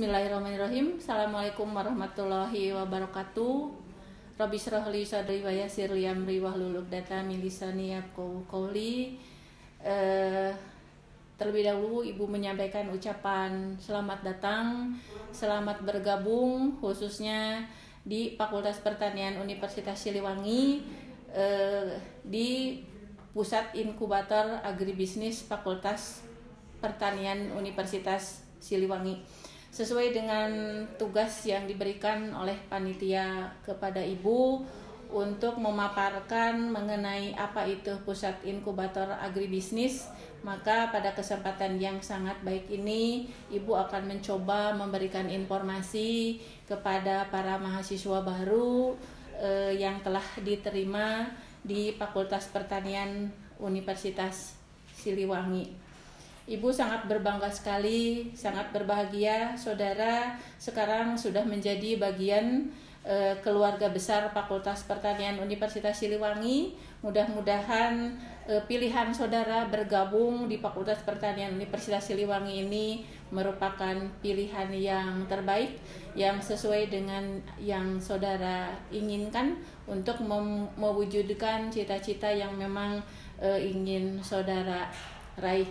Bismillahirrahmanirrahim. Assalamualaikum warahmatullahi wabarakatuh. Rabbi shrah li sadri wa yassir li amri wahlul 'uqdatam min lisani yafqahu qouli. Terlebih dahulu Ibu menyampaikan ucapan selamat datang, selamat bergabung khususnya di Fakultas Pertanian Universitas Siliwangi di Pusat Inkubator Agribisnis Fakultas Pertanian Universitas Siliwangi. Sesuai dengan tugas yang diberikan oleh panitia kepada Ibu untuk memaparkan mengenai apa itu Pusat Inkubator Agribisnis, maka pada kesempatan yang sangat baik ini Ibu akan mencoba memberikan informasi kepada para mahasiswa baru yang telah diterima di Fakultas Pertanian Universitas Siliwangi. Ibu sangat berbangga sekali, sangat berbahagia saudara sekarang sudah menjadi bagian keluarga besar Fakultas Pertanian Universitas Siliwangi. Mudah-mudahan pilihan saudara bergabung di Fakultas Pertanian Universitas Siliwangi ini merupakan pilihan yang terbaik, yang sesuai dengan yang saudara inginkan untuk mewujudkan cita-cita yang memang ingin saudara raih.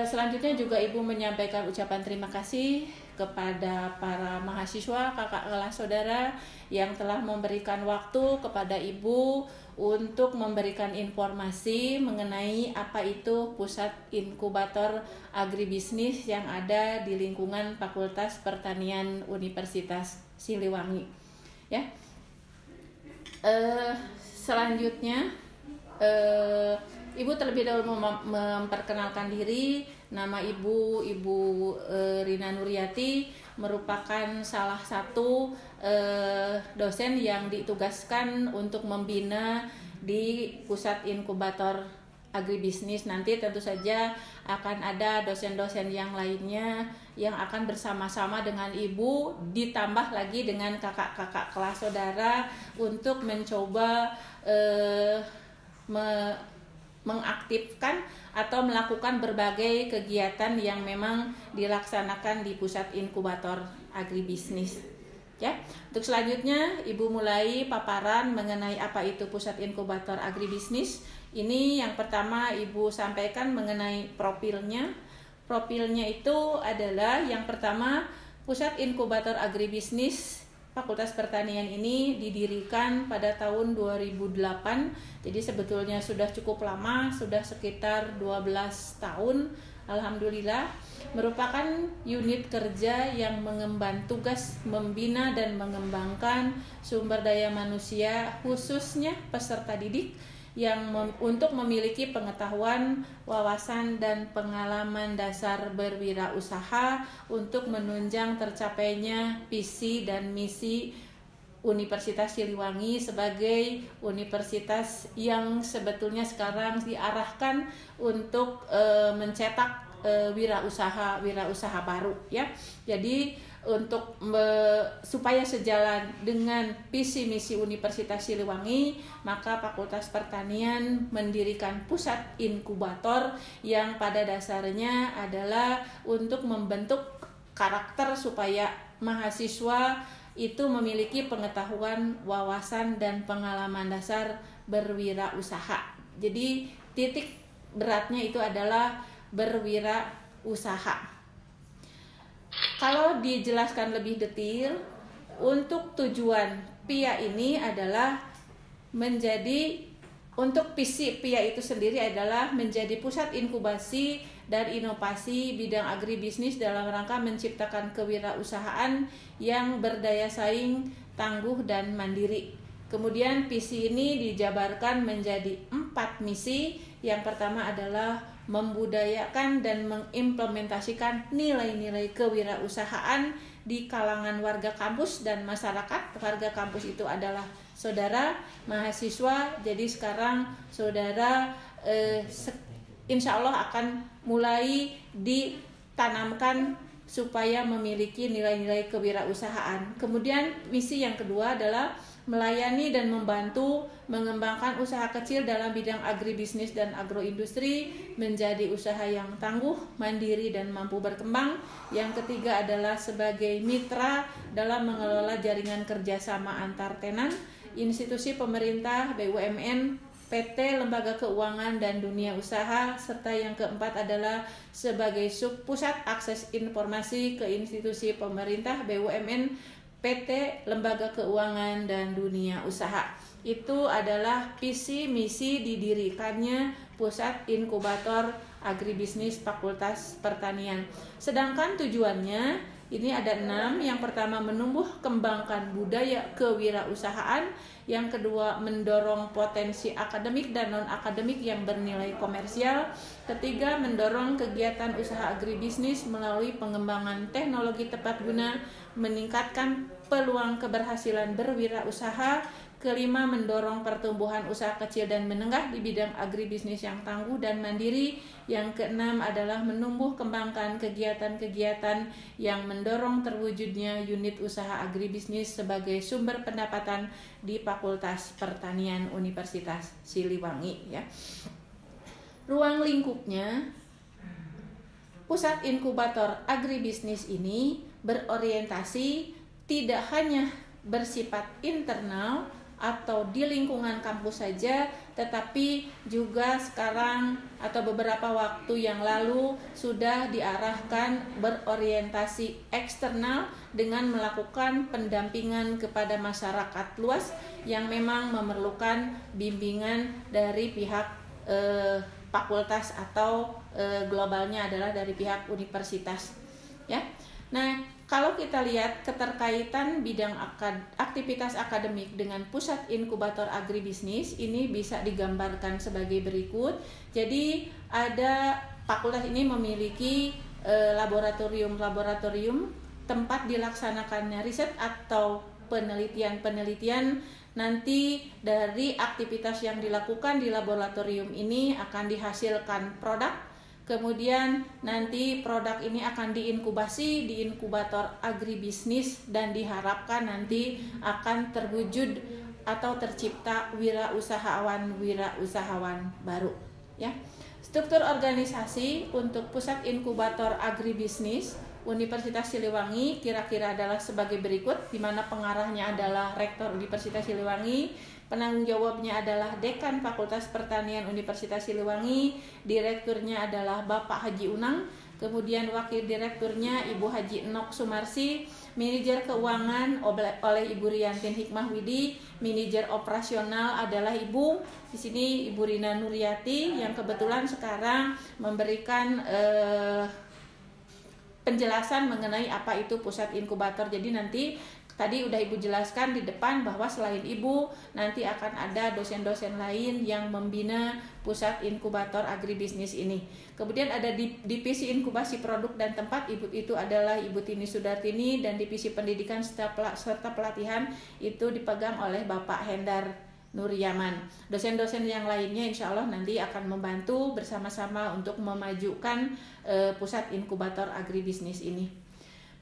Selanjutnya juga Ibu menyampaikan ucapan terima kasih kepada para mahasiswa, kakak kelas saudara yang telah memberikan waktu kepada Ibu untuk memberikan informasi mengenai apa itu Pusat Inkubator Agribisnis yang ada di lingkungan Fakultas Pertanian Universitas Siliwangi. Ya. Selanjutnya Ibu terlebih dahulu memperkenalkan diri. Nama Ibu Rina Nuriati, merupakan salah satu dosen yang ditugaskan untuk membina di Pusat Inkubator Agribisnis. Nanti tentu saja akan ada dosen-dosen yang lainnya yang akan bersama-sama dengan Ibu, ditambah lagi dengan kakak-kakak kelas saudara untuk mencoba mengaktifkan atau melakukan berbagai kegiatan yang memang dilaksanakan di Pusat Inkubator Agribisnis. Ya, untuk selanjutnya Ibu mulai paparan mengenai apa itu Pusat Inkubator Agribisnis. Ini yang pertama Ibu sampaikan mengenai profilnya. Profilnya itu adalah yang pertama, Pusat Inkubator Agribisnis Fakultas Pertanian ini didirikan pada tahun 2008. Jadi sebetulnya sudah cukup lama, sudah sekitar 12 tahun. Alhamdulillah, merupakan unit kerja yang mengemban tugas membina dan mengembangkan sumber daya manusia, khususnya peserta didik yang untuk memiliki pengetahuan, wawasan, dan pengalaman dasar berwirausaha untuk menunjang tercapainya visi dan misi Universitas Siliwangi sebagai universitas yang sebetulnya sekarang diarahkan untuk mencetak wirausaha baru, ya. Jadi untuk supaya sejalan dengan visi misi Universitas Siliwangi, maka Fakultas Pertanian mendirikan pusat inkubator yang pada dasarnya adalah untuk membentuk karakter supaya mahasiswa itu memiliki pengetahuan, wawasan, dan pengalaman dasar berwirausaha. Jadi titik beratnya itu adalah berwirausaha. Kalau dijelaskan lebih detail, untuk tujuan PIA ini adalah untuk visi PIA itu sendiri adalah menjadi pusat inkubasi dan inovasi bidang agribisnis dalam rangka menciptakan kewirausahaan yang berdaya saing, tangguh, dan mandiri. Kemudian visi ini dijabarkan menjadi 4 misi. Yang pertama adalah membudayakan dan mengimplementasikan nilai-nilai kewirausahaan di kalangan warga kampus dan masyarakat. Warga kampus itu adalah saudara mahasiswa. Jadi sekarang saudara insya Allah akan mulai ditanamkan supaya memiliki nilai-nilai kewirausahaan. Kemudian misi yang kedua adalah melayani dan membantu mengembangkan usaha kecil dalam bidang agribisnis dan agroindustri menjadi usaha yang tangguh, mandiri, dan mampu berkembang. Yang ketiga adalah sebagai mitra dalam mengelola jaringan kerjasama antar tenan, institusi pemerintah, BUMN, PT, lembaga keuangan, dan dunia usaha. Serta yang keempat adalah sebagai pusat akses informasi ke institusi pemerintah, BUMN, PT, lembaga keuangan, dan dunia usaha. Itu adalah visi misi didirikannya Pusat Inkubator Agribisnis Fakultas Pertanian. Sedangkan tujuannya ini ada 6. Yang pertama, menumbuh kembangkan budaya kewirausahaan. Yang kedua, mendorong potensi akademik dan non-akademik yang bernilai komersial. Ketiga, mendorong kegiatan usaha agribisnis melalui pengembangan teknologi tepat guna, meningkatkan peluang keberhasilan berwirausaha. Kelima, mendorong pertumbuhan usaha kecil dan menengah di bidang agribisnis yang tangguh dan mandiri. Yang keenam adalah menumbuh kembangkan kegiatan-kegiatan yang mendorong terwujudnya unit usaha agribisnis sebagai sumber pendapatan di Fakultas Pertanian Universitas Siliwangi, ya. Ruang lingkupnya, Pusat Inkubator Agribisnis ini berorientasi tidak hanya bersifat internal atau di lingkungan kampus saja, tetapi juga sekarang atau beberapa waktu yang lalu sudah diarahkan berorientasi eksternal dengan melakukan pendampingan kepada masyarakat luas yang memang memerlukan bimbingan dari pihak fakultas atau globalnya adalah dari pihak universitas, ya. Nah, kalau kita lihat keterkaitan bidang aktivitas akademik dengan Pusat Inkubator Agribisnis, ini bisa digambarkan sebagai berikut. Jadi ada fakultas ini memiliki laboratorium-laboratorium tempat dilaksanakannya riset atau penelitian-penelitian. Nanti dari aktivitas yang dilakukan di laboratorium ini akan dihasilkan produk. Kemudian nanti produk ini akan diinkubasi di inkubator agribisnis dan diharapkan nanti akan terwujud atau tercipta wirausahawan baru, ya. Struktur organisasi untuk Pusat Inkubator Agribisnis Universitas Siliwangi kira-kira adalah sebagai berikut, di mana pengarahnya adalah Rektor Universitas Siliwangi, penanggung jawabnya adalah Dekan Fakultas Pertanian Universitas Siliwangi, direkturnya adalah Bapak Haji Unang, kemudian wakil direkturnya Ibu Haji Enok Sumarsi, manajer keuangan oleh Ibu Riantin Hikmahwidi, manajer operasional adalah Ibu di sini Ibu Rina Nuryati yang kebetulan sekarang memberikan penjelasan mengenai apa itu pusat inkubator. Jadi nanti tadi udah Ibu jelaskan di depan bahwa selain Ibu nanti akan ada dosen-dosen lain yang membina pusat inkubator agribisnis ini. Kemudian ada divisi inkubasi produk dan tempat, Ibu itu adalah Ibu Tini Sudartini, dan divisi pendidikan serta pelatihan itu dipegang oleh Bapak Hendar Nuryaman. Dosen-dosen yang lainnya insya Allah nanti akan membantu bersama-sama untuk memajukan pusat inkubator agribisnis ini.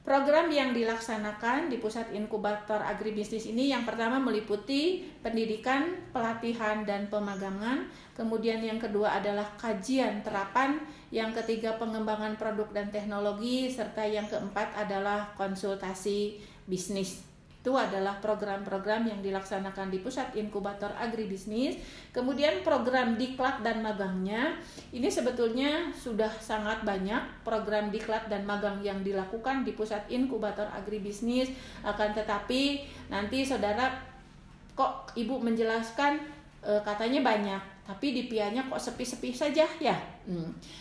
Program yang dilaksanakan di pusat inkubator agribisnis ini yang pertama meliputi pendidikan, pelatihan, dan pemagangan. Kemudian yang kedua adalah kajian terapan, yang ketiga pengembangan produk dan teknologi, serta yang keempat adalah konsultasi bisnis. Itu adalah program-program yang dilaksanakan di Pusat Inkubator Agribisnis. Kemudian program diklat dan magangnya, ini sebetulnya sudah sangat banyak program diklat dan magang yang dilakukan di Pusat Inkubator Agribisnis. Akan tetapi nanti saudara, kok Ibu menjelaskan katanya banyak, tapi di PIA-nya kok sepi-sepi saja ya.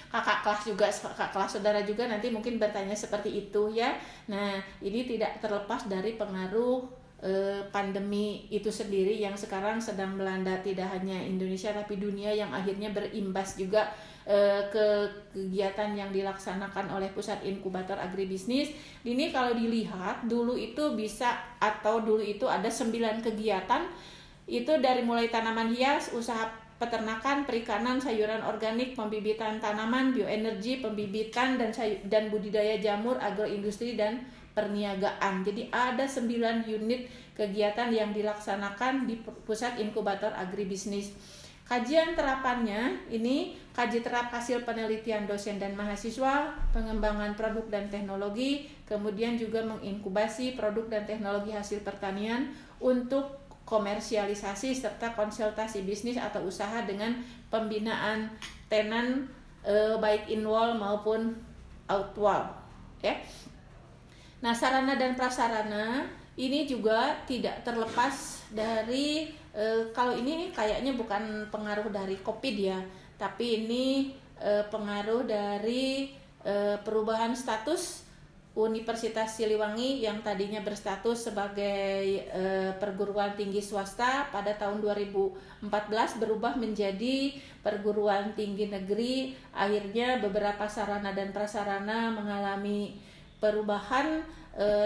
Kakak kelas saudara juga nanti mungkin bertanya seperti itu ya. Nah, ini tidak terlepas dari pengaruh pandemi itu sendiri yang sekarang sedang melanda tidak hanya Indonesia tapi dunia, yang akhirnya berimbas juga ke kegiatan yang dilaksanakan oleh Pusat Inkubator Agribisnis. Ini kalau dilihat dulu itu dulu itu ada 9 kegiatan. Itu dari mulai tanaman hias, usaha peternakan, perikanan, sayuran organik, pembibitan tanaman, bioenergi, pembibitan dan budidaya jamur, agroindustri dan perniagaan. Jadi ada 9 unit kegiatan yang dilaksanakan di Pusat Inkubator Agribisnis. Kajian terapannya ini kaji terap hasil penelitian dosen dan mahasiswa, pengembangan produk dan teknologi, kemudian juga menginkubasi produk dan teknologi hasil pertanian untuk komersialisasi serta konsultasi bisnis atau usaha dengan pembinaan tenan baik in-wall maupun out-wall ya. Nah, sarana dan prasarana ini juga tidak terlepas dari kalau ini kayaknya bukan pengaruh dari COVID ya, tapi ini pengaruh dari perubahan status Universitas Siliwangi yang tadinya berstatus sebagai perguruan tinggi swasta pada tahun 2014 berubah menjadi perguruan tinggi negeri. Akhirnya beberapa sarana dan prasarana mengalami perubahan,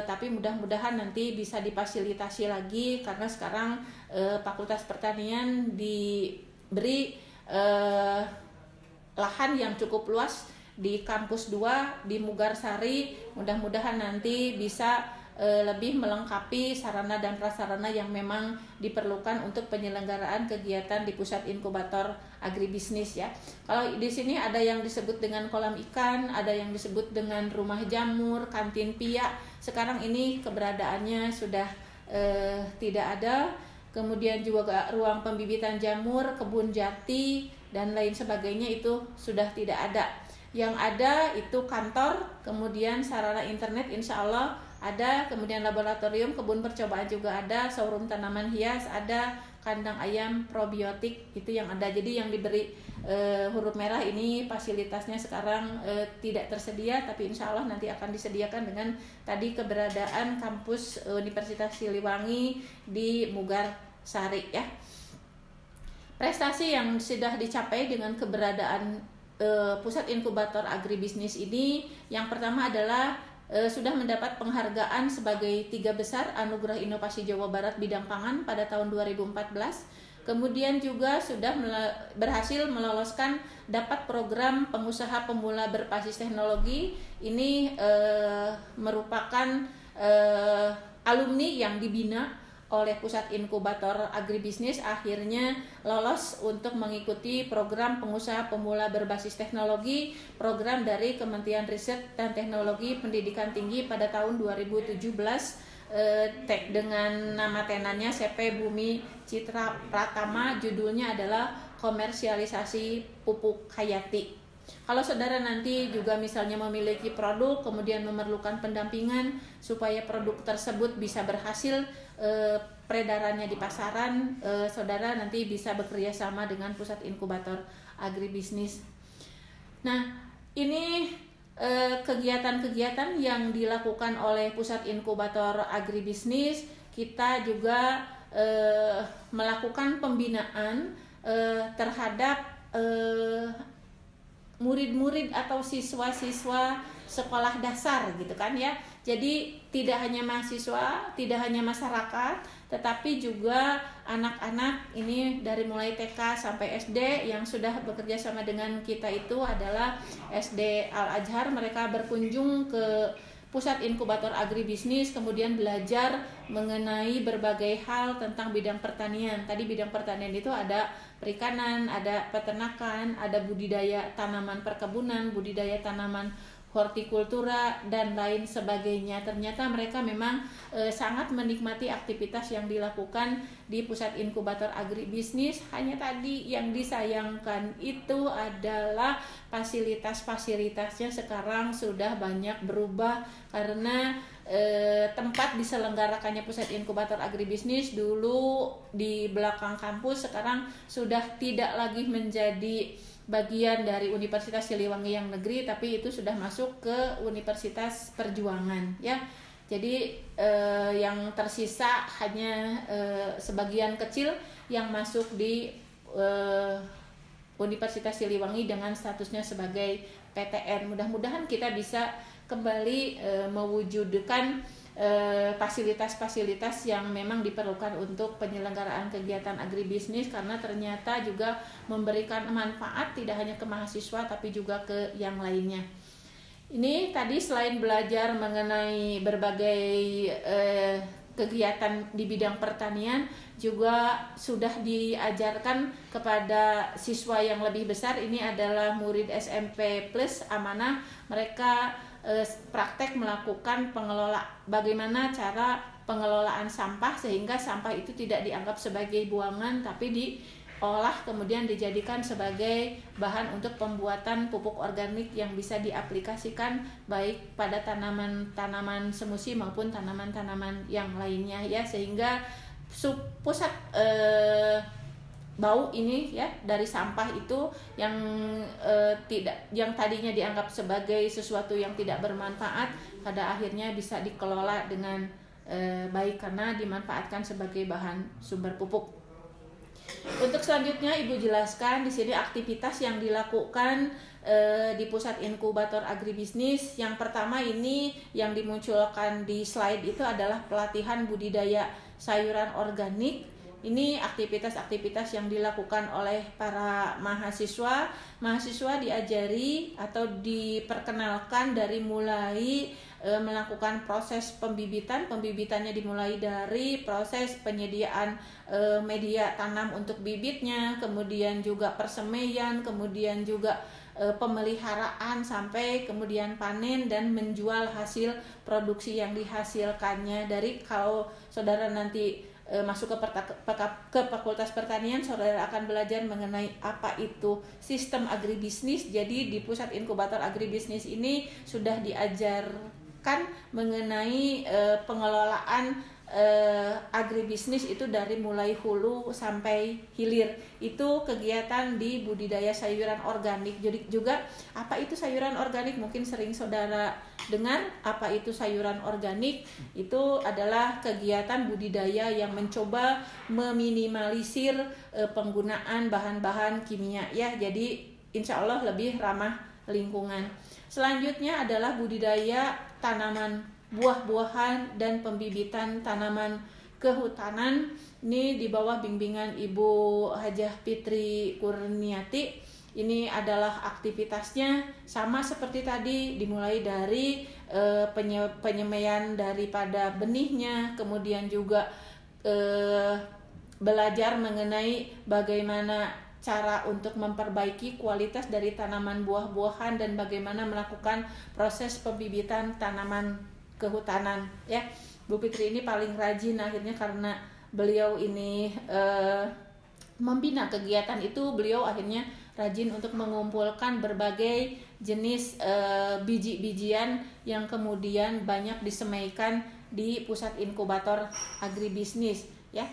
tapi mudah-mudahan nanti bisa difasilitasi lagi karena sekarang Fakultas Pertanian diberi lahan yang cukup luas di kampus 2 di Mugarsari. Mudah-mudahan nanti bisa lebih melengkapi sarana dan prasarana yang memang diperlukan untuk penyelenggaraan kegiatan di Pusat Inkubator Agribisnis ya. Kalau di sini ada yang disebut dengan kolam ikan, ada yang disebut dengan rumah jamur, kantin pia. Sekarang ini keberadaannya sudah tidak ada. Kemudian juga ruang pembibitan jamur, kebun jati dan lain sebagainya itu sudah tidak ada. Yang ada itu kantor, kemudian sarana internet insya Allah ada, kemudian laboratorium, kebun percobaan juga ada, showroom tanaman hias ada, kandang ayam probiotik itu yang ada. Jadi yang diberi huruf merah ini fasilitasnya sekarang tidak tersedia, tapi insya Allah nanti akan disediakan dengan tadi keberadaan kampus Universitas Siliwangi di Mugarsari ya. Prestasi yang sudah dicapai dengan keberadaan Pusat Inkubator Agribisnis ini, yang pertama adalah sudah mendapat penghargaan sebagai 3 besar Anugerah Inovasi Jawa Barat bidang pangan pada tahun 2014. Kemudian juga sudah berhasil meloloskan dapat program pengusaha pemula berbasis teknologi. Ini merupakan alumni yang dibina oleh Pusat Inkubator Agribisnis, akhirnya lolos untuk mengikuti program pengusaha pemula berbasis teknologi, program dari Kementerian Riset dan Teknologi Pendidikan Tinggi pada tahun 2017 dengan nama tenannya CP Bumi Citra Pratama. Judulnya adalah Komersialisasi Pupuk Hayati. Kalau saudara nanti juga misalnya memiliki produk, kemudian memerlukan pendampingan supaya produk tersebut bisa berhasil peredarannya di pasaran, saudara nanti bisa bekerja sama dengan Pusat Inkubator Agribisnis. Nah, ini kegiatan-kegiatan yang dilakukan oleh Pusat Inkubator Agribisnis. Kita juga melakukan pembinaan terhadap murid-murid atau siswa-siswa sekolah dasar gitu kan ya. Jadi tidak hanya mahasiswa, tidak hanya masyarakat, tetapi juga anak-anak ini dari mulai TK sampai SD yang sudah bekerja sama dengan kita itu adalah SD Al Azhar. Mereka berkunjung ke Pusat Inkubator Agribisnis, kemudian belajar mengenai berbagai hal tentang bidang pertanian. Tadi bidang pertanian itu ada perikanan, ada peternakan, ada budidaya tanaman perkebunan, budidaya tanaman hortikultura dan lain sebagainya. Ternyata mereka memang sangat menikmati aktivitas yang dilakukan di Pusat Inkubator Agribisnis. Hanya tadi yang disayangkan itu adalah fasilitas-fasilitasnya sekarang sudah banyak berubah karena tempat diselenggarakannya Pusat Inkubator Agribisnis dulu di belakang kampus, sekarang sudah tidak lagi menjadi bagian dari Universitas Siliwangi yang negeri, tapi itu sudah masuk ke Universitas Perjuangan ya. Jadi yang tersisa hanya sebagian kecil yang masuk di Universitas Siliwangi dengan statusnya sebagai PTN. Mudah-mudahan kita bisa kembali mewujudkan fasilitas-fasilitas yang memang diperlukan untuk penyelenggaraan kegiatan agribisnis, karena ternyata juga memberikan manfaat tidak hanya ke mahasiswa tapi juga ke yang lainnya. Ini tadi selain belajar mengenai berbagai kegiatan di bidang pertanian, juga sudah diajarkan kepada siswa yang lebih besar. Ini adalah murid SMP Plus Amanah. Mereka praktek melakukan bagaimana cara pengelolaan sampah sehingga sampah itu tidak dianggap sebagai buangan tapi diolah kemudian dijadikan sebagai bahan untuk pembuatan pupuk organik yang bisa diaplikasikan baik pada tanaman semusim maupun tanaman-tanaman yang lainnya ya, sehingga pusat bau ini ya dari sampah itu yang yang tadinya dianggap sebagai sesuatu yang tidak bermanfaat pada akhirnya bisa dikelola dengan baik karena dimanfaatkan sebagai bahan sumber pupuk. Untuk selanjutnya Ibu jelaskan di sini aktivitas yang dilakukan di pusat inkubator agribisnis. Yang pertama ini yang dimunculkan di slide itu adalah pelatihan budidaya sayuran organik. Ini aktivitas-aktivitas yang dilakukan oleh para mahasiswa. Mahasiswa diajari atau diperkenalkan dari mulai melakukan proses pembibitan. Pembibitannya dimulai dari proses penyediaan media tanam untuk bibitnya, kemudian juga persemaian, kemudian juga pemeliharaan sampai kemudian panen dan menjual hasil produksi yang dihasilkannya. Dari kalau saudara nanti masuk ke Fakultas Pertanian, saudara akan belajar mengenai apa itu sistem agribisnis. Jadi di pusat inkubator agribisnis ini sudah diajarkan mengenai pengelolaan agribisnis itu dari mulai hulu sampai hilir. Itu kegiatan di budidaya sayuran organik. Jadi juga apa itu sayuran organik, mungkin sering saudara dengar. Apa itu sayuran organik? Itu adalah kegiatan budidaya yang mencoba meminimalisir penggunaan bahan-bahan kimia ya, jadi insya Allah lebih ramah lingkungan. Selanjutnya adalah budidaya tanaman buah-buahan dan pembibitan tanaman kehutanan. Ini di bawah bimbingan Ibu Hajah Fitri Kurniati. Ini adalah aktivitasnya sama seperti tadi, dimulai dari penyemaian daripada benihnya, kemudian juga belajar mengenai bagaimana cara untuk memperbaiki kualitas dari tanaman buah-buahan dan bagaimana melakukan proses pembibitan tanaman kehutanan ya. Bu Fitri ini paling rajin akhirnya karena beliau ini membina kegiatan itu, beliau akhirnya rajin untuk mengumpulkan berbagai jenis biji-bijian yang kemudian banyak disemaikan di pusat inkubator agribisnis ya.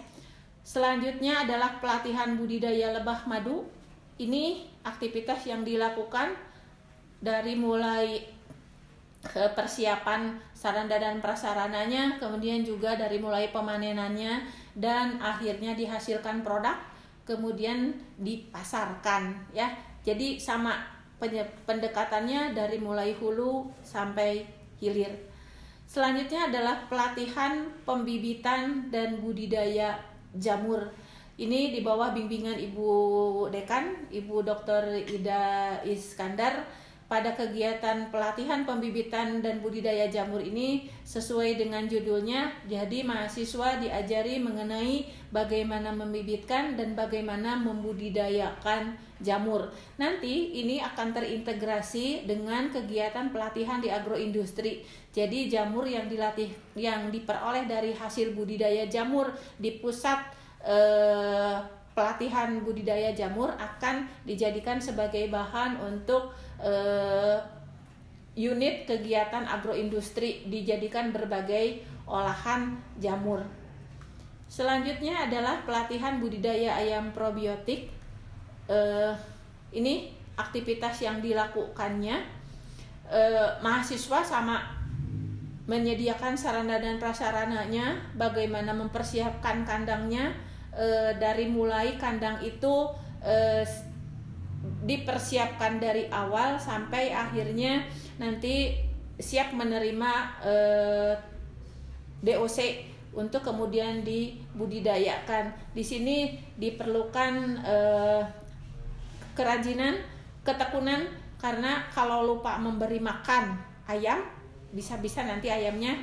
Selanjutnya adalah pelatihan budidaya lebah madu. Ini aktivitas yang dilakukan dari mulai persiapan sarana dan prasarananya, kemudian juga dari mulai pemanenannya dan akhirnya dihasilkan produk, kemudian dipasarkan ya. Jadi sama pendekatannya dari mulai hulu sampai hilir. Selanjutnya adalah pelatihan pembibitan dan budidaya jamur. Ini di bawah bimbingan Ibu Dekan, Ibu Dr. Ida Iskandar. Pada kegiatan pelatihan pembibitan dan budidaya jamur ini sesuai dengan judulnya, jadi mahasiswa diajari mengenai bagaimana membibitkan dan bagaimana membudidayakan jamur. Nanti ini akan terintegrasi dengan kegiatan pelatihan di agroindustri. Jadi jamur yang diperoleh dari hasil budidaya jamur di pusat pelatihan budidaya jamur akan dijadikan sebagai bahan untuk unit kegiatan agroindustri, dijadikan berbagai olahan jamur. Selanjutnya adalah pelatihan budidaya ayam probiotik. Ini aktivitas yang dilakukannya mahasiswa sama menyediakan sarana dan prasarananya, bagaimana mempersiapkan kandangnya, dari mulai kandang itu dipersiapkan dari awal sampai akhirnya nanti siap menerima DOC untuk kemudian dibudidayakan. Di sini diperlukan kerajinan, ketekunan, karena kalau lupa memberi makan ayam bisa-bisa nanti ayamnya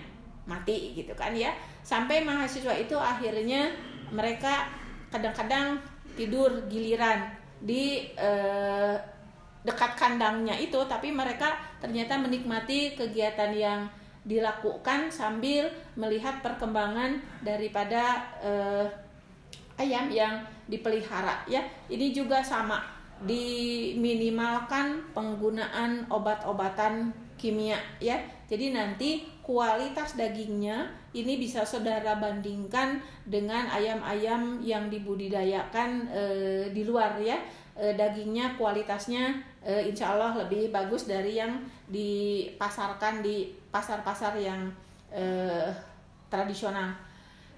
mati gitu kan ya. Sampai mahasiswa itu akhirnya mereka kadang-kadang tidur giliran di dekat kandangnya itu, tapi mereka ternyata menikmati kegiatan yang dilakukan sambil melihat perkembangan daripada ayam yang dipelihara ya. Ini juga sama, diminimalkan penggunaan obat-obatan kimia ya. Jadi nanti kualitas dagingnya ini bisa saudara bandingkan dengan ayam-ayam yang dibudidayakan di luar ya. Dagingnya kualitasnya insya Allah lebih bagus dari yang dipasarkan di pasar-pasar yang tradisional.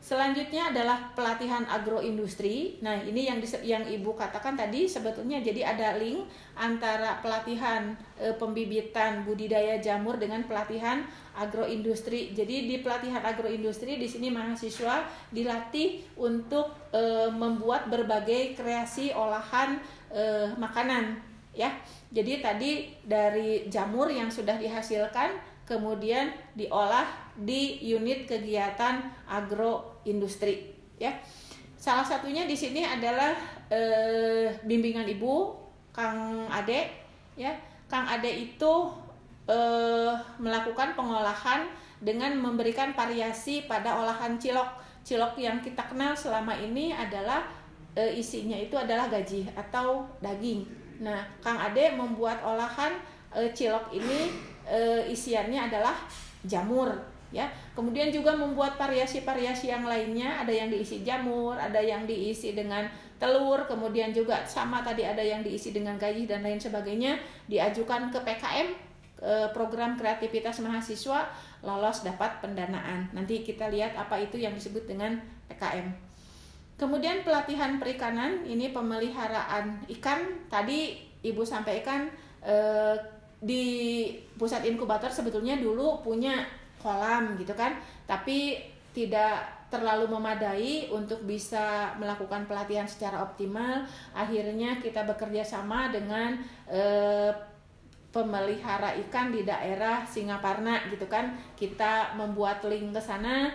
Selanjutnya adalah pelatihan agroindustri. Nah, ini yang Ibu katakan tadi sebetulnya, jadi ada link antara pelatihan pembibitan budidaya jamur dengan pelatihan agroindustri. Jadi di pelatihan agroindustri di sini mahasiswa dilatih untuk membuat berbagai kreasi olahan makanan ya. Jadi tadi dari jamur yang sudah dihasilkan kemudian diolah di unit kegiatan agroindustri ya. Salah satunya di sini adalah bimbingan Ibu Kang Ade ya. Kang Ade itu melakukan pengolahan dengan memberikan variasi pada olahan cilok. Cilok yang kita kenal selama ini adalah isinya itu adalah gaji atau daging. Nah, Kang Ade membuat olahan cilok ini isiannya adalah jamur ya. Kemudian juga membuat variasi-variasi yang lainnya, ada yang diisi jamur, ada yang diisi dengan telur, kemudian juga sama tadi ada yang diisi dengan gaji dan lain sebagainya. Diajukan ke PKM, program kreativitas mahasiswa, lolos dapat pendanaan. Nanti kita lihat apa itu yang disebut dengan PKM. Kemudian pelatihan perikanan, ini pemeliharaan ikan. Tadi Ibu sampaikan di pusat inkubator sebetulnya dulu punya kolam gitu kan, tapi tidak terlalu memadai untuk bisa melakukan pelatihan secara optimal. Akhirnya kita bekerja sama dengan pemelihara ikan di daerah Singaparna gitu kan. Kita membuat link ke sana,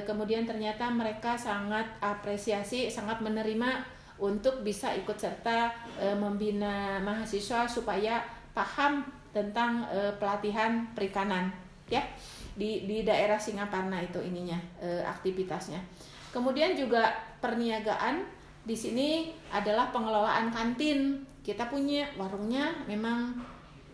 kemudian ternyata mereka sangat apresiasi, sangat menerima untuk bisa ikut serta membina mahasiswa supaya paham tentang pelatihan perikanan ya di daerah Singaparna itu ininya aktivitasnya. Kemudian juga perniagaan, di sini adalah pengelolaan kantin. Kita punya warungnya memang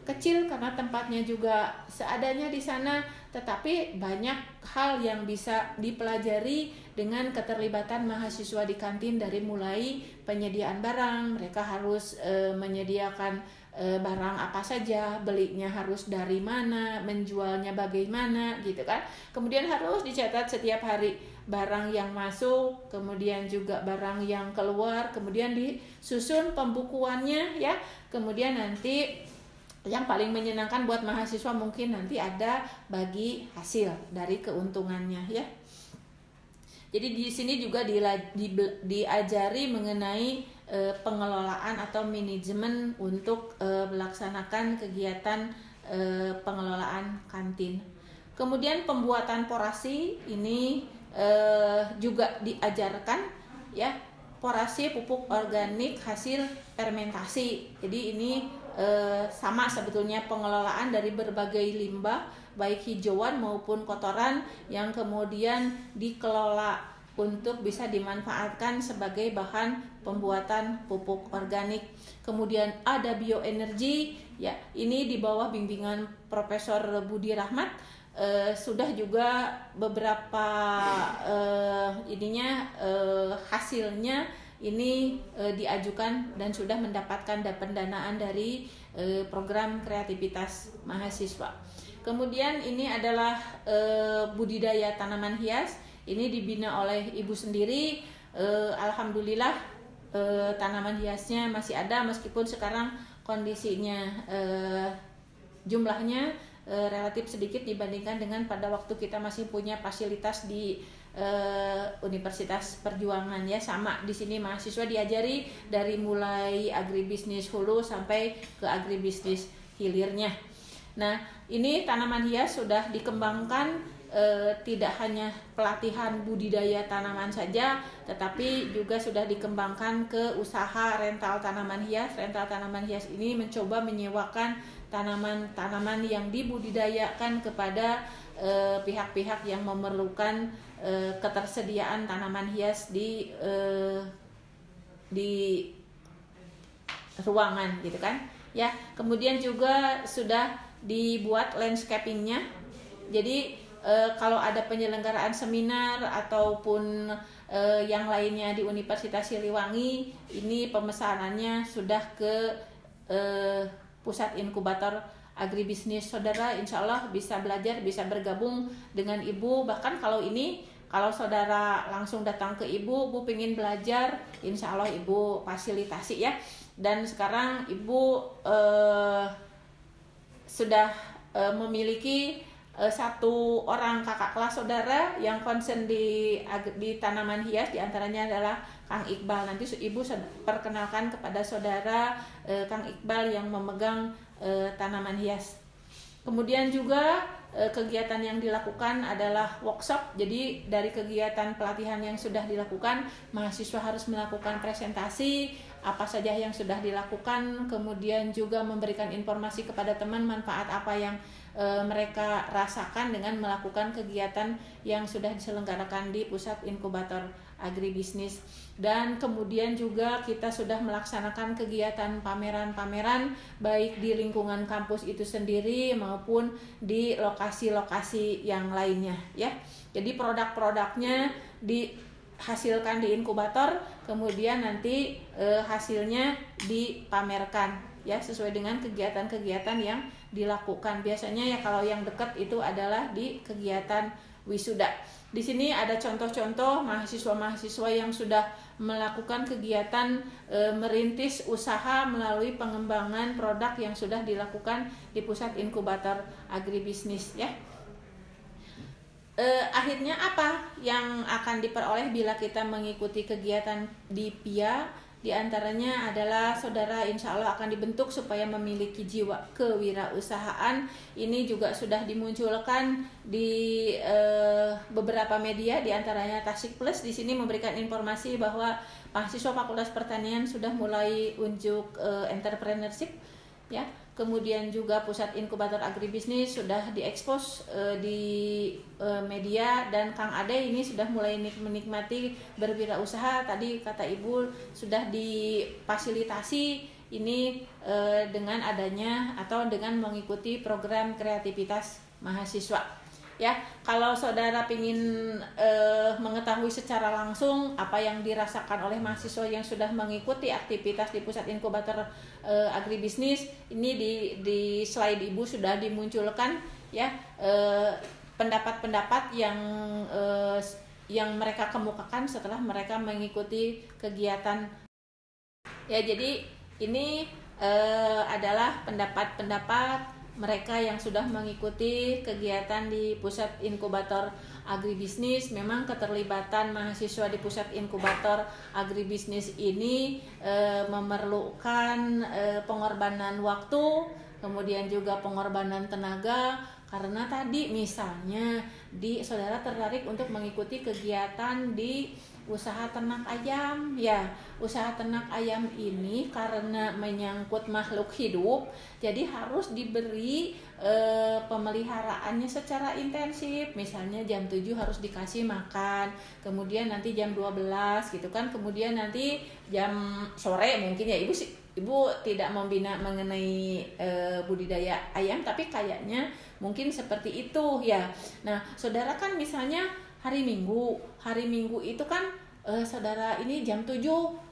kecil karena tempatnya juga seadanya di sana, tetapi banyak hal yang bisa dipelajari dengan keterlibatan mahasiswa di kantin, dari mulai penyediaan barang, mereka harus menyediakan barang apa saja, belinya harus dari mana, menjualnya bagaimana gitu kan. Kemudian harus dicatat setiap hari barang yang masuk, kemudian juga barang yang keluar, kemudian disusun pembukuannya ya. Kemudian nanti yang paling menyenangkan buat mahasiswa mungkin nanti ada bagi hasil dari keuntungannya ya. Jadi di sini juga diajari mengenai pengelolaan atau manajemen untuk melaksanakan kegiatan pengelolaan kantin. Kemudian pembuatan porasi ini juga diajarkan ya, porasi pupuk organik hasil fermentasi. Jadi ini sama sebetulnya pengelolaan dari berbagai limbah baik hijauan maupun kotoran yang kemudian dikelola untuk bisa dimanfaatkan sebagai bahan pembuatan pupuk organik. Kemudian ada bioenergi ya, ini di bawah bimbingan Profesor Budi Rahmat. Sudah juga beberapa hasilnya ini diajukan dan sudah mendapatkan pendanaan dari program kreativitas mahasiswa. Kemudian ini adalah budidaya tanaman hias. Ini dibina oleh Ibu sendiri. Alhamdulillah tanaman hiasnya masih ada meskipun sekarang kondisinya jumlahnya relatif sedikit dibandingkan dengan pada waktu kita masih punya fasilitas di Universitas Perjuangan ya. Sama di sini mahasiswa diajari dari mulai agribisnis hulu sampai ke agribisnis hilirnya. Nah, ini tanaman hias sudah dikembangkan tidak hanya pelatihan budidaya tanaman saja, tetapi juga sudah dikembangkan ke usaha rental tanaman hias. Rental tanaman hias ini mencoba menyewakan tanaman-tanaman yang dibudidayakan kepada pihak-pihak yang memerlukan ketersediaan tanaman hias di ruangan gitu kan ya. Kemudian juga sudah dibuat landscapingnya. Jadi kalau ada penyelenggaraan seminar ataupun yang lainnya di Universitas Siliwangi, ini pemesanannya sudah ke pusat inkubator agribisnis. Saudara insya Allah bisa belajar, bisa bergabung dengan ibu. Bahkan kalau saudara langsung datang ke ibu pengen belajar, insya Allah ibu fasilitasi ya. Dan sekarang ibu sudah memiliki satu orang kakak kelas saudara yang concern di tanaman hias, diantaranya adalah Kang Iqbal. Nanti ibu perkenalkan kepada saudara Kang Iqbal yang memegang tanaman hias. Kemudian juga kegiatan yang dilakukan adalah workshop. Jadi dari kegiatan pelatihan yang sudah dilakukan, mahasiswa harus melakukan presentasi apa saja yang sudah dilakukan, kemudian juga memberikan informasi kepada teman manfaat apa yang mereka rasakan dengan melakukan kegiatan yang sudah diselenggarakan di pusat inkubator agribisnis. Dan kemudian juga kita sudah melaksanakan kegiatan pameran-pameran baik di lingkungan kampus itu sendiri maupun di lokasi-lokasi yang lainnya ya. Jadi produk-produknya dihasilkan di inkubator, kemudian nanti hasilnya dipamerkan ya sesuai dengan kegiatan-kegiatan yang dilakukan. Biasanya ya kalau yang dekat itu adalah di kegiatan wisuda. Di sini ada contoh-contoh mahasiswa-mahasiswa yang sudah melakukan kegiatan merintis usaha melalui pengembangan produk yang sudah dilakukan di pusat inkubator agribisnis ya. Akhirnya apa yang akan diperoleh bila kita mengikuti kegiatan di PIA? Di antaranya adalah saudara insya Allah akan dibentuk supaya memiliki jiwa kewirausahaan. Ini juga sudah dimunculkan di beberapa media, di antaranya Tasik Plus. Di sini memberikan informasi bahwa mahasiswa Fakultas Pertanian sudah mulai unjuk entrepreneurship ya. Kemudian juga pusat inkubator agribisnis sudah diekspos di media, dan Kang Ade ini sudah mulai menikmati berwirausaha. Tadi kata Ibu sudah difasilitasi ini dengan adanya atau dengan mengikuti program kreativitas mahasiswa. Ya, kalau saudara ingin mengetahui secara langsung apa yang dirasakan oleh mahasiswa yang sudah mengikuti aktivitas di pusat inkubator agribisnis, ini di slide Ibu sudah dimunculkan ya pendapat-pendapat yang mereka kemukakan setelah mereka mengikuti kegiatan. Ya, jadi ini adalah pendapat-pendapat mereka yang sudah mengikuti kegiatan di pusat inkubator agribisnis. Memang keterlibatan mahasiswa di pusat inkubator agribisnis ini memerlukan pengorbanan waktu, kemudian juga pengorbanan tenaga. Karena tadi misalnya saudara tertarik untuk mengikuti kegiatan di usaha ternak ayam ya. Usaha ternak ayam ini karena menyangkut makhluk hidup, jadi harus diberi pemeliharaannya secara intensif. Misalnya jam 7 harus dikasih makan, kemudian nanti jam 12 gitu kan, kemudian nanti jam sore mungkin ya. Ibu tidak membina mengenai budidaya ayam, tapi kayaknya mungkin seperti itu ya. Nah, saudara kan misalnya hari Minggu itu kan saudara ini jam 7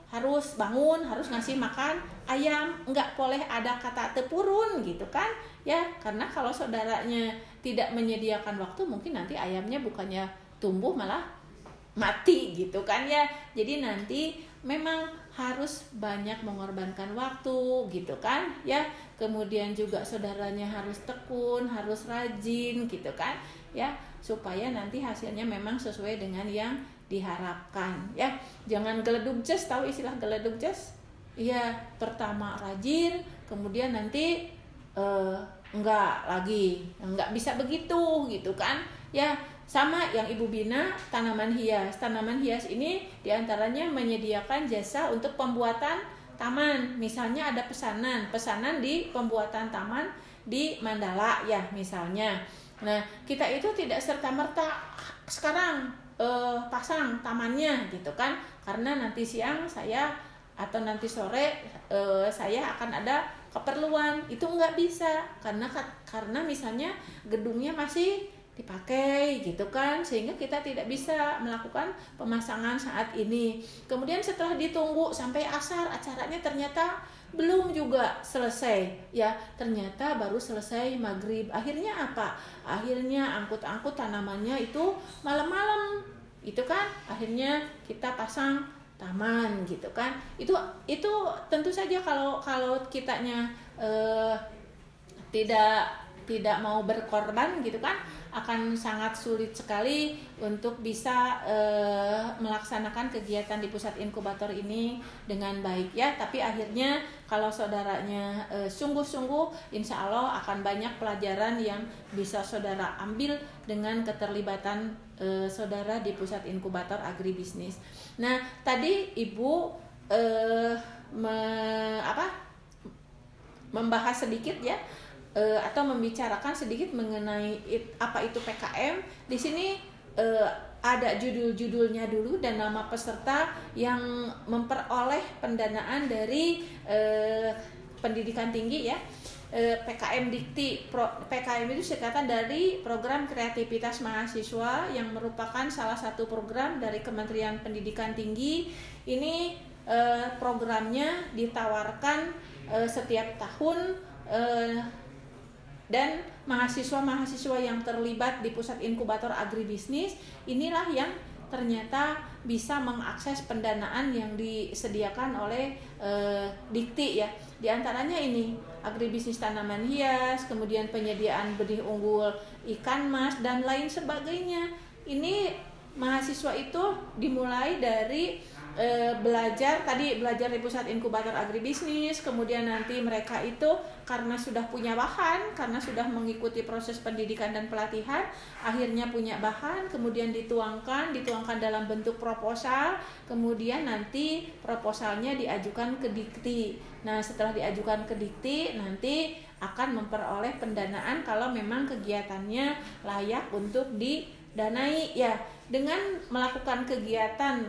harus bangun, harus ngasih makan ayam, nggak boleh ada kata tepurun gitu kan ya. Karena kalau saudaranya tidak menyediakan waktu, mungkin nanti ayamnya bukannya tumbuh malah mati gitu kan ya. Jadi nanti memang harus banyak mengorbankan waktu gitu kan ya. Kemudian juga saudaranya harus tekun, harus rajin gitu kan ya, supaya nanti hasilnya memang sesuai dengan yang diharapkan ya. Jangan geledug just, tahu istilah geledug just? Iya, pertama rajin, kemudian nanti enggak bisa begitu gitu kan ya. Sama yang Ibu bina tanaman hias ini diantaranya menyediakan jasa untuk pembuatan taman. Misalnya ada pesanan di pembuatan taman di Mandala ya misalnya. Nah, kita itu tidak serta-merta sekarang pasang tamannya gitu kan, karena nanti siang saya atau nanti sore saya akan ada keperluan. Itu nggak bisa karena misalnya gedungnya masih dipakai gitu kan, sehingga kita tidak bisa melakukan pemasangan saat ini. Kemudian setelah ditunggu sampai asar, acaranya ternyata belum juga selesai ya, ternyata baru selesai maghrib. Akhirnya apa? Akhirnya angkut tanamannya itu malam-malam itu kan, akhirnya kita pasang taman gitu kan. Itu tentu saja kalau kitanya tidak mau berkorban gitu kan, akan sangat sulit sekali untuk bisa melaksanakan kegiatan di pusat inkubator ini dengan baik ya. Tapi akhirnya kalau saudaranya sungguh-sungguh, insya Allah akan banyak pelajaran yang bisa saudara ambil dengan keterlibatan saudara di pusat inkubator agribisnis. Nah, tadi Ibu membahas sedikit ya, atau membicarakan sedikit mengenai apa itu PKM. Di sini ada judul-judulnya dulu dan nama peserta yang memperoleh pendanaan dari pendidikan tinggi ya. PKM Dikti. PKM itu singkatan dari Program Kreativitas Mahasiswa, yang merupakan salah satu program dari Kementerian Pendidikan Tinggi. Ini programnya ditawarkan setiap tahun, dan mahasiswa-mahasiswa yang terlibat di pusat inkubator agribisnis inilah yang ternyata bisa mengakses pendanaan yang disediakan oleh Dikti ya. Di antaranya ini agribisnis tanaman hias, kemudian penyediaan benih unggul ikan mas dan lain sebagainya. Ini mahasiswa itu dimulai dari belajar di pusat inkubator agribisnis, kemudian nanti mereka itu karena sudah punya bahan, karena sudah mengikuti proses pendidikan dan pelatihan, akhirnya punya bahan, kemudian dituangkan dalam bentuk proposal, kemudian nanti proposalnya diajukan ke Dikti. Nah, setelah diajukan ke Dikti, nanti akan memperoleh pendanaan kalau memang kegiatannya layak untuk didanai ya. Dengan melakukan kegiatan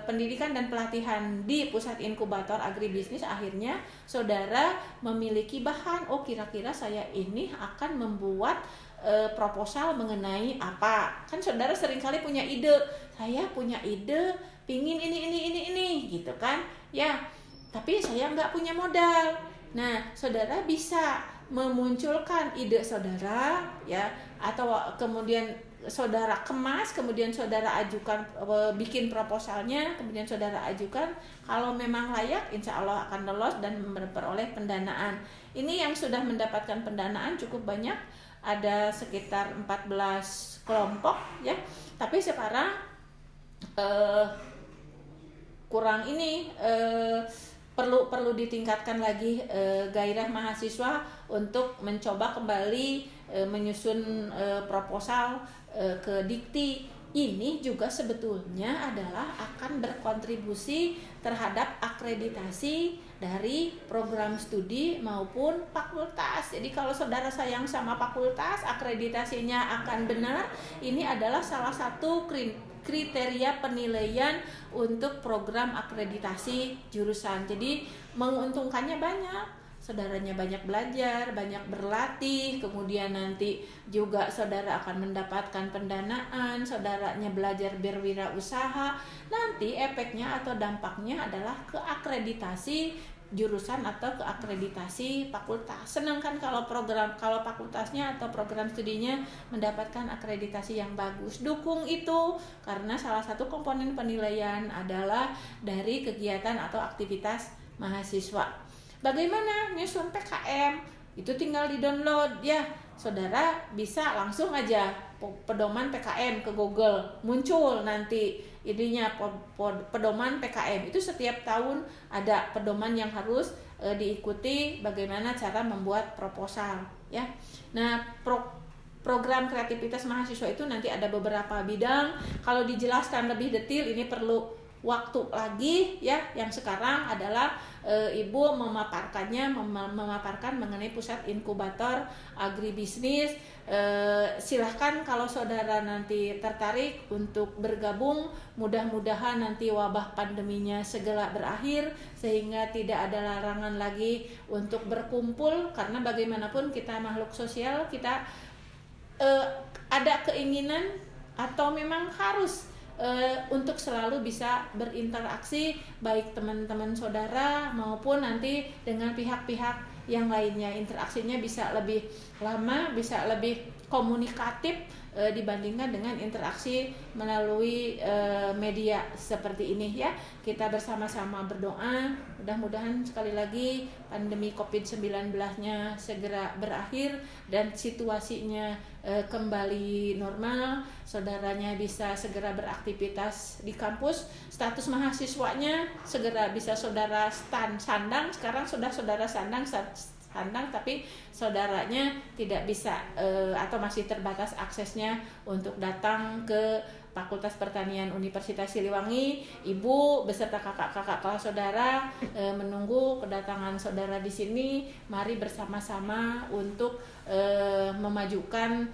pendidikan dan pelatihan di pusat inkubator agribisnis, akhirnya saudara memiliki bahan. Oh, kira-kira saya ini akan membuat proposal mengenai apa. Kan saudara seringkali punya ide, saya punya ide pingin ini gitu kan ya, tapi saya nggak punya modal. Nah, saudara bisa memunculkan ide saudara ya, atau kemudian saudara kemas, kemudian saudara ajukan, bikin proposalnya, kemudian saudara ajukan. Kalau memang layak, insya Allah akan lolos dan memperoleh pendanaan. Ini yang sudah mendapatkan pendanaan cukup banyak, ada sekitar 14 kelompok ya. Tapi sekarang kurang ini, perlu ditingkatkan lagi gairah mahasiswa untuk mencoba kembali menyusun proposal ke Dikti. Ini juga sebetulnya adalah akan berkontribusi terhadap akreditasi dari program studi maupun fakultas. Jadi kalau saudara sayang sama fakultas, akreditasinya akan benar. Ini adalah salah satu kriteria penilaian untuk program akreditasi jurusan. Jadi menguntungkannya banyak. Saudaranya banyak belajar, banyak berlatih, kemudian nanti juga saudara akan mendapatkan pendanaan, saudaranya belajar berwirausaha. Nanti efeknya atau dampaknya adalah ke akreditasi jurusan atau ke akreditasi fakultas. Senang kan kalau fakultasnya atau program studinya mendapatkan akreditasi yang bagus. Dukung itu, karena salah satu komponen penilaian adalah dari kegiatan atau aktivitas mahasiswa. Bagaimana nyusun PKM? Itu tinggal di-download ya. Saudara bisa langsung aja pedoman PKM ke Google, muncul nanti ininya pedoman PKM. Itu setiap tahun ada pedoman yang harus diikuti, bagaimana cara membuat proposal ya. Nah, program kreativitas mahasiswa itu nanti ada beberapa bidang. Kalau dijelaskan lebih detail ini perlu waktu lagi ya. Yang sekarang adalah Ibu memaparkan mengenai pusat inkubator agribisnis. Silahkan kalau saudara nanti tertarik untuk bergabung, mudah-mudahan nanti wabah pandeminya segera berakhir sehingga tidak ada larangan lagi untuk berkumpul, karena bagaimanapun kita makhluk sosial, kita ada keinginan atau memang harus untuk selalu bisa berinteraksi, baik teman-teman saudara maupun nanti dengan pihak-pihak yang lainnya. Interaksinya bisa lebih lama, bisa lebih komunikatif dibandingkan dengan interaksi melalui media seperti ini ya. Kita bersama-sama berdoa, mudah-mudahan sekali lagi pandemi COVID-19-nya segera berakhir dan situasinya kembali normal, saudaranya bisa segera beraktivitas di kampus, status mahasiswanya segera bisa saudara sandang. Sekarang sudah saudara sandang tapi saudaranya tidak bisa atau masih terbatas aksesnya untuk datang ke Fakultas Pertanian Universitas Siliwangi. Ibu beserta kakak-kakak kelas saudara menunggu kedatangan saudara di sini. Mari bersama-sama untuk memajukan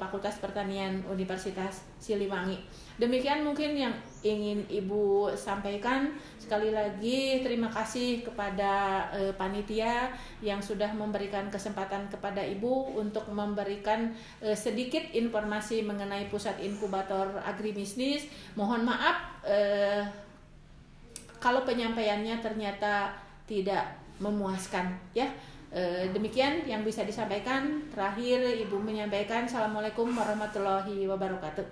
Fakultas Pertanian Universitas Siliwangi. Demikian mungkin yang ingin Ibu sampaikan. Sekali lagi terima kasih kepada panitia yang sudah memberikan kesempatan kepada Ibu untuk memberikan sedikit informasi mengenai pusat inkubator agribisnis. Mohon maaf kalau penyampaiannya ternyata tidak memuaskan ya. Demikian yang bisa disampaikan. Terakhir Ibu menyampaikan Assalamualaikum warahmatullahi wabarakatuh.